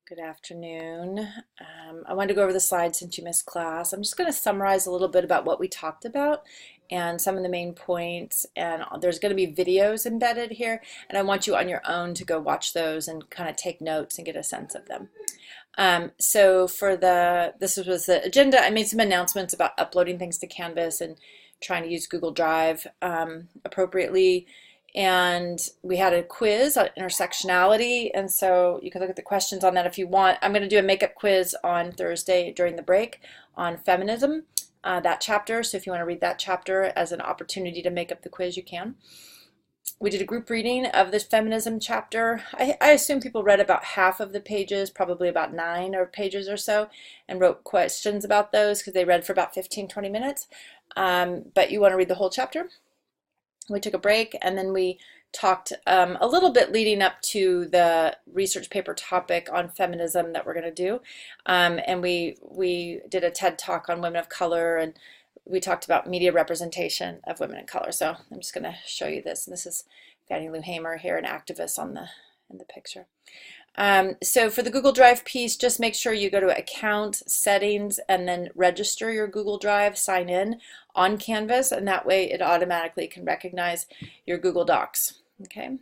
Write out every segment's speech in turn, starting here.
Good afternoon. I wanted to go over the slides since you missed class. I'm just going to summarize a little bit about what we talked about and some of the main points, and there's going to be videos embedded here, and I want you on your own to go watch those and kind of take notes and get a sense of them. So for this was the agenda. I made some announcements about uploading things to Canvas and trying to use Google Drive appropriately. And we had a quiz on intersectionality, and so you can look at the questions on that if you want. I'm going to do a makeup quiz on Thursday during the break on feminism, that chapter. So if you want to read that chapter as an opportunity to make up the quiz, you can. We did a group reading of this feminism chapter. I assume people read about half of the pages, probably about 9 or pages or so, and wrote questions about those because they read for about 15-20 minutes. But you want to read the whole chapter. We took a break, and then we talked a little bit leading up to the research paper topic on feminism that we're going to do. And we did a TED talk on women of color, and we talked about media representation of women of color. So I'm just going to show you this. And this is Fannie Lou Hamer here, an activist in the picture. So for the Google Drive piece, just make sure you go to Account, Settings, and then register your Google Drive, sign in on Canvas, and that way it automatically can recognize your Google Docs. Okay.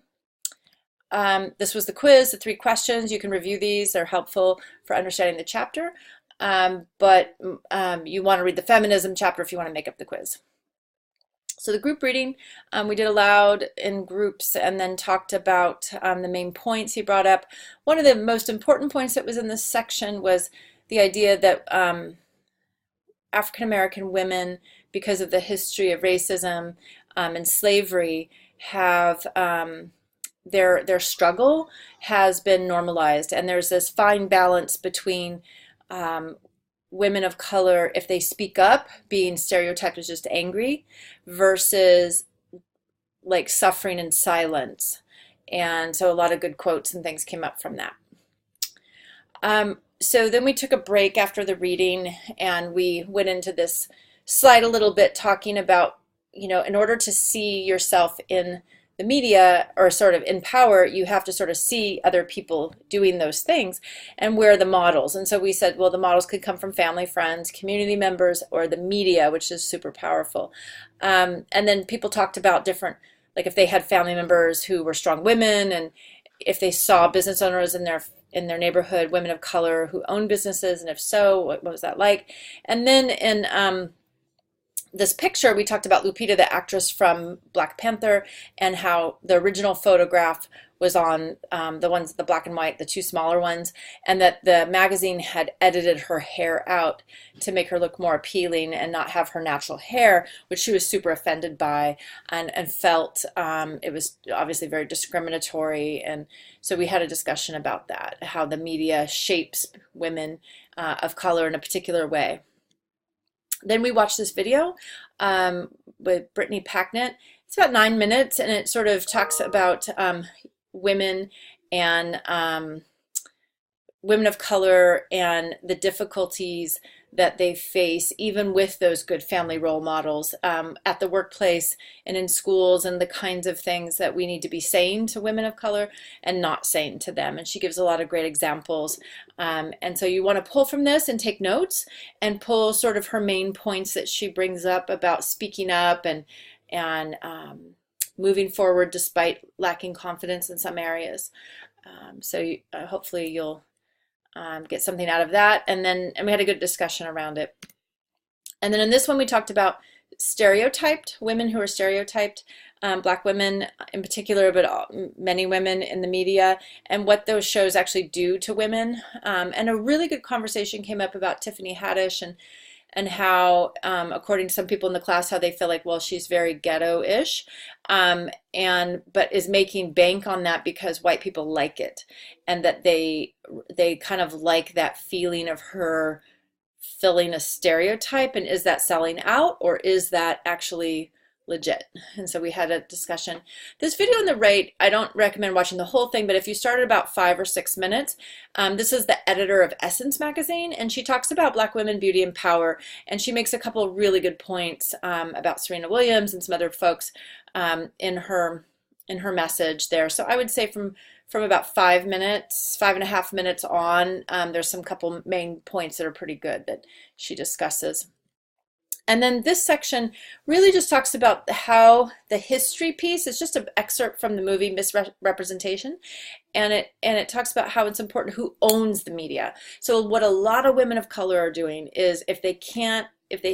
This was the quiz, the 3 questions. You can review these. They're helpful for understanding the chapter, but you want to read the feminism chapter if you want to make up the quiz. So the group reading, we did aloud in groups and then talked about the main points he brought up. One of the most important points that was in this section was the idea that African American women, because of the history of racism and slavery, have their struggle has been normalized, and there's this fine balance between women of color, if they speak up, being stereotyped as just angry, versus like suffering in silence. And so a lot of good quotes and things came up from that. So then we took a break after the reading, and we went into this slide a little bit, talking about, in order to see yourself in the media or sort of in power, you have to sort of see other people doing those things, and where are the models. And so we said, well, the models could come from family, friends, community members, or the media, which is super powerful. And then people talked about different, like if they had family members who were strong women, and if they saw business owners in their neighborhood, women of color who own businesses, and if so, what was that like? And then in this picture, we talked about Lupita, the actress from Black Panther, and how the original photograph was on the black and white, the 2 smaller ones, and that the magazine had edited her hair out to make her look more appealing and not have her natural hair, which she was super offended by and felt it was obviously very discriminatory. And so we had a discussion about that, how the media shapes women of color in a particular way. Then we watched this video with Brittany Packnett. It's about 9 minutes, and it sort of talks about women and women of color and the difficulties that they face, even with those good family role models at the workplace and in schools, and the kinds of things that we need to be saying to women of color and not saying to them. And she gives a lot of great examples. And so you want to pull from this and take notes and pull sort of her main points that she brings up about speaking up and moving forward despite lacking confidence in some areas. So hopefully you'll get something out of that. And we had a good discussion around it. And then in this one, we talked about stereotyped women who are stereotyped, Black women in particular, but many women in the media, and what those shows actually do to women. And a really good conversation came up about Tiffany Haddish and how, according to some people in the class, how they feel like, well, she's very ghetto-ish, but is making bank on that because white people like it, and that they kind of like that feeling of her filling a stereotype. And is that selling out, or is that actually legit? And so we had a discussion. This video on the right, I don't recommend watching the whole thing, but if you start at about 5 or 6 minutes, this is the editor of Essence magazine, and she talks about Black women, beauty, and power, and she makes a couple of really good points about Serena Williams and some other folks in her message there. So I would say from from about 5 minutes, 5.5 minutes on. There's some couple main points that are pretty good that she discusses. And then this section really just talks about how the history piece is just an excerpt from the movie Misrepresentation, and it talks about how it's important who owns the media. So what a lot of women of color are doing is if they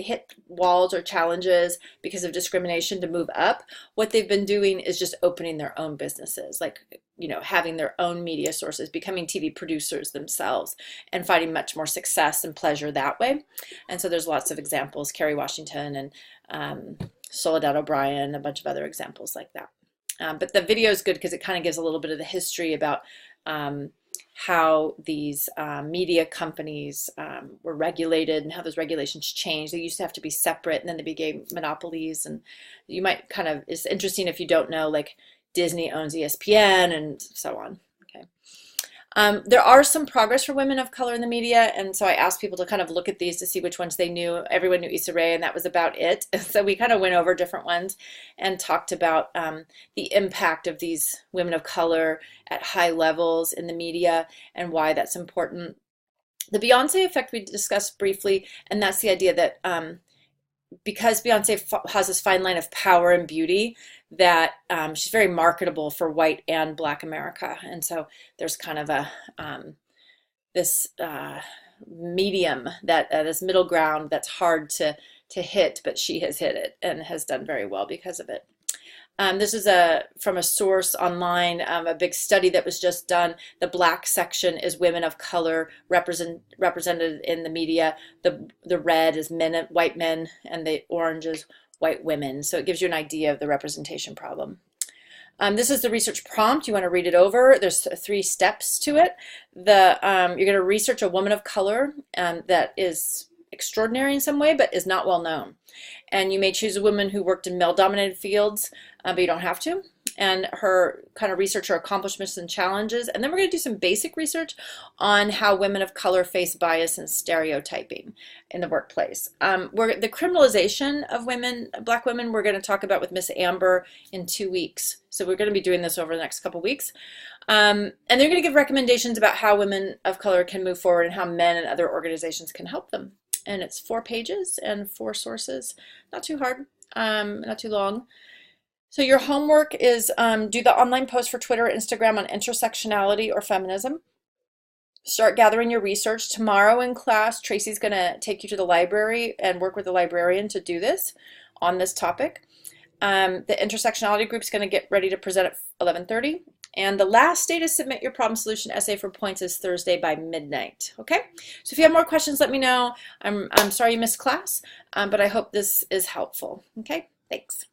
hit walls or challenges because of discrimination to move up, what they've been doing is just opening their own businesses, like, you know, having their own media sources, becoming TV producers themselves, and finding much more success and pleasure that way. And so there's lots of examples, Kerry Washington and Soledad O'Brien, a bunch of other examples like that. But the video is good because it kind of gives a little bit of the history about how these media companies were regulated and how those regulations changed. They used to have to be separate, and then they became monopolies. And you might kind of, it's interesting if you don't know, like Disney owns ESPN and so on. Okay. There are some progress for women of color in the media, and so I asked people to kind of look at these to see which ones they knew. Everyone knew Issa Rae, and that was about it. So we kind of went over different ones and talked about the impact of these women of color at high levels in the media and why that's important. The Beyonce effect we discussed briefly, and that's the idea that because Beyonce has this fine line of power and beauty, that she's very marketable for white and Black America. And so there's kind of a this medium, that this middle ground that's hard to hit, but she has hit it and has done very well because of it. This is from a source online, a big study that was just done. The black section is women of color represented in the media. The red is white men, and the orange is white women. So it gives you an idea of the representation problem. This is the research prompt. You want to read it over. There's 3 steps to it. You're going to research a woman of color that is extraordinary in some way, but is not well known. And you may choose a woman who worked in male-dominated fields, but you don't have to. And her kind of research her accomplishments and challenges. And then we're going to do some basic research on how women of color face bias and stereotyping in the workplace. The criminalization of women, Black women, we're going to talk about with Miss Amber in 2 weeks. So we're going to be doing this over the next couple weeks. And they're going to give recommendations about how women of color can move forward and how men and other organizations can help them. And it's 4 pages and 4 sources. Not too hard, not too long. So your homework is do the online post for Twitter or Instagram on intersectionality or feminism. Start gathering your research. Tomorrow in class, Tracy's going to take you to the library and work with the librarian to do this on this topic. The intersectionality group is going to get ready to present at 11:30. And the last day to submit your problem solution essay for points is Thursday by midnight. Okay? So if you have more questions, let me know. I'm sorry you missed class, but I hope this is helpful. Okay? Thanks.